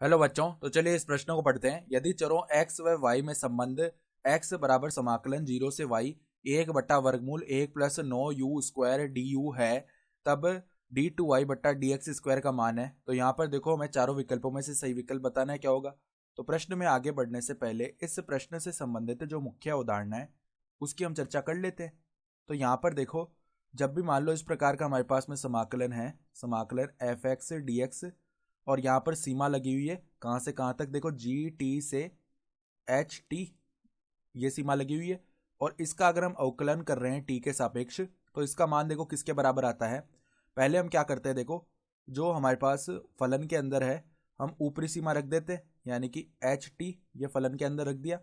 Hello बच्चों, तो चलिए इस प्रश्न को पढ़ते हैं। यदि चरों x व y में संबंध x बराबर समाकलन 0 से y 1 बट्टा वर्गमूल 1 प्लस 9u स्क्वायर du है, तब d2y बट्टा dx स्क्वायर का मान है। तो यहाँ पर देखो, हमें चारों विकल्पों में से सही विकल्प बताना है क्या होगा। तो प्रश्न में आगे बढ़ने से पहले इस प्रश्न से संबंधित जो मुख्य उदाहरण है उसकी हम चर्चा कर लेते हैं। तो यहाँ पर देखो, जब भी मान लो इस प्रकार का हमारे पास में समाकलन है, समाकलन एफ एक्स डी एक्स, और यहाँ पर सीमा लगी हुई है कहाँ से कहाँ तक, देखो जी टी से एच टी, ये सीमा लगी हुई है। और इसका अगर हम अवकलन कर रहे हैं टी के सापेक्ष, तो इसका मान देखो किसके बराबर आता है। पहले हम क्या करते हैं, देखो जो हमारे पास फलन के अंदर है हम ऊपरी सीमा रख देते हैं, यानी कि एच टी ये फलन के अंदर रख दिया।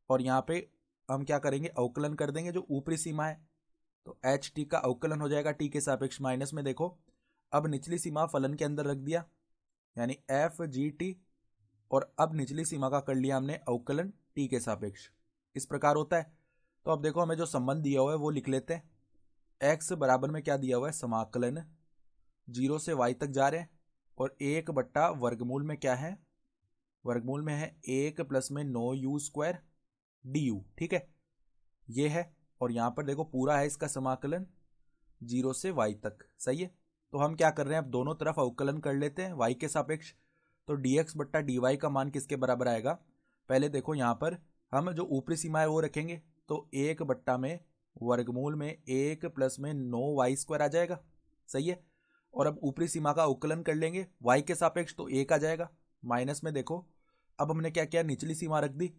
और यहाँ पे हम क्या करेंगे, अवकलन कर देंगे जो ऊपरी सीमा है। तो एच टी का अवकलन हो जाएगा टी के सापेक्ष माइनस में, देखो अब निचली सीमा फलन के अंदर रख दिया, यानी एफ जी टी, और अब निचली सीमा का कर लिया हमने अवकलन टी के सापेक्ष। इस प्रकार होता है। तो अब देखो, हमें जो संबंध दिया हुआ है वो लिख लेते हैं। एक्स बराबर में क्या दिया हुआ है, समाकलन 0 से y तक जा रहे हैं, और 1 बट्टा वर्गमूल में क्या है, वर्गमूल में है 1 प्लस में 9u स्क्वायर डी, ठीक है, ये है। और यहाँ पर देखो पूरा है इसका समाकलन 0 से y तक, सही है। तो हम क्या कर रहे हैं, अब दोनों तरफ अवकलन कर लेते हैं y के सापेक्ष। तो dx बट्टा dy का मान किसके बराबर आएगा, पहले देखो यहाँ पर हम जो ऊपरी सीमा है वो रखेंगे। तो 1 बट्टा में वर्गमूल में 1 प्लस में 9y स्क्वायर आ जाएगा, सही है। और अब ऊपरी सीमा का अवकलन कर लेंगे y के सापेक्ष, तो 1 आ जाएगा माइनस में। देखो अब हमने क्या किया, निचली सीमा रख दी।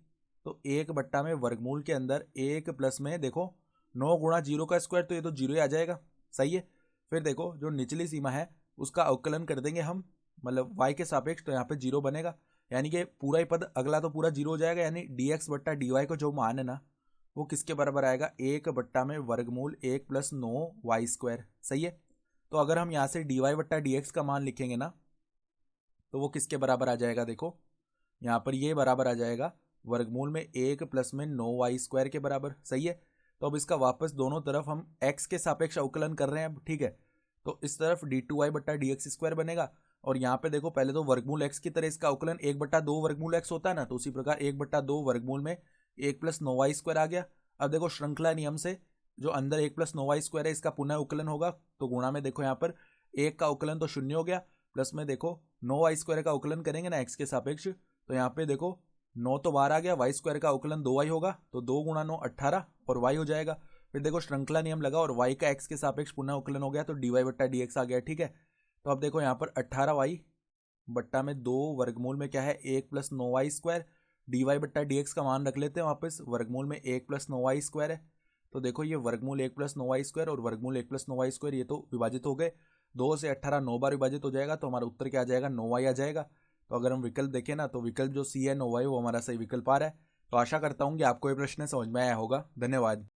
तो 1 बट्टा में वर्गमूल के अंदर 1 प्लस में देखो 9 गुणा 0 का स्क्वायर, तो ये तो 0 ही आ जाएगा, सही है। फिर देखो जो निचली सीमा है उसका अवकलन कर देंगे हम, मतलब y के सापेक्ष, तो यहाँ पे 0 बनेगा, यानी कि पूरा ही पद अगला तो पूरा 0 हो जाएगा। यानी dx बट्टा dy को जो मान है ना वो किसके बराबर आएगा, 1 बट्टा में वर्गमूल 1 प्लस 9y स्क्वायर, सही है। तो अगर हम यहाँ से dy बट्टा dx का मान लिखेंगे ना, तो वो किसके बराबर आ जाएगा, देखो यहाँ पर ये बराबर आ जाएगा वर्गमूल में 1 प्लस में 9y स्क्वायर के बराबर, सही है। तो अब इसका वापस दोनों तरफ हम x के सापेक्ष अवकलन कर रहे हैं अब, ठीक है। तो इस तरफ d2y बट्टा dx स्क्वायर बनेगा, और यहाँ पे देखो पहले तो वर्गमूल x की तरह इसका अवकलन 1 बट्टा 2 वर्गमूल x होता है ना, तो उसी प्रकार 1 बट्टा 2 वर्गमूल में 1 प्लस 9y स्क्वायर आ गया। अब देखो श्रृंखला नियम से जो अंदर 1 प्लस 9y स्क्वायर है इसका पुनः अवकलन होगा, तो गुणा में देखो यहाँ पर 1 का अवकलन तो 0 हो गया, प्लस में देखो 9y स्क्वायर का अवकलन करेंगे ना x के सापेक्ष, तो यहाँ पे देखो 9 तो बाहर आ गया, y स्क्वायर का अवकलन 2y होगा, तो 2 गुणा 9 18 और y हो जाएगा। फिर देखो श्रृंखला नियम लगा और y का x के सापेक्ष पुनः अवकलन हो गया, तो dy बट्टा dx आ गया, ठीक है। तो अब देखो यहाँ पर 18y बट्टा में 2 वर्गमूल में क्या है 1 प्लस 9y स्क्वायर, dy बट्टा dx का मान रख लेते हैं वापस, वर्गमूल में 1 प्लस 9y स्क्वायर है। तो देखो ये वर्गमूल 1 प्लस 9y स्क्वायर और वर्गमूल 1 प्लस 9y स्क्वायर ये तो विभाजित हो गए, 2 से 18 9 बार विभाजित हो जाएगा, तो हमारा उत्तर क्या आ जाएगा, 9y आ जाएगा। तो अगर हम विकल्प देखें ना, तो विकल्प जो सी है 9y वो हमारा सही विकल्प आ रहा है। तो आशा करता हूँ कि आपको ये प्रश्न समझ में आया होगा। धन्यवाद।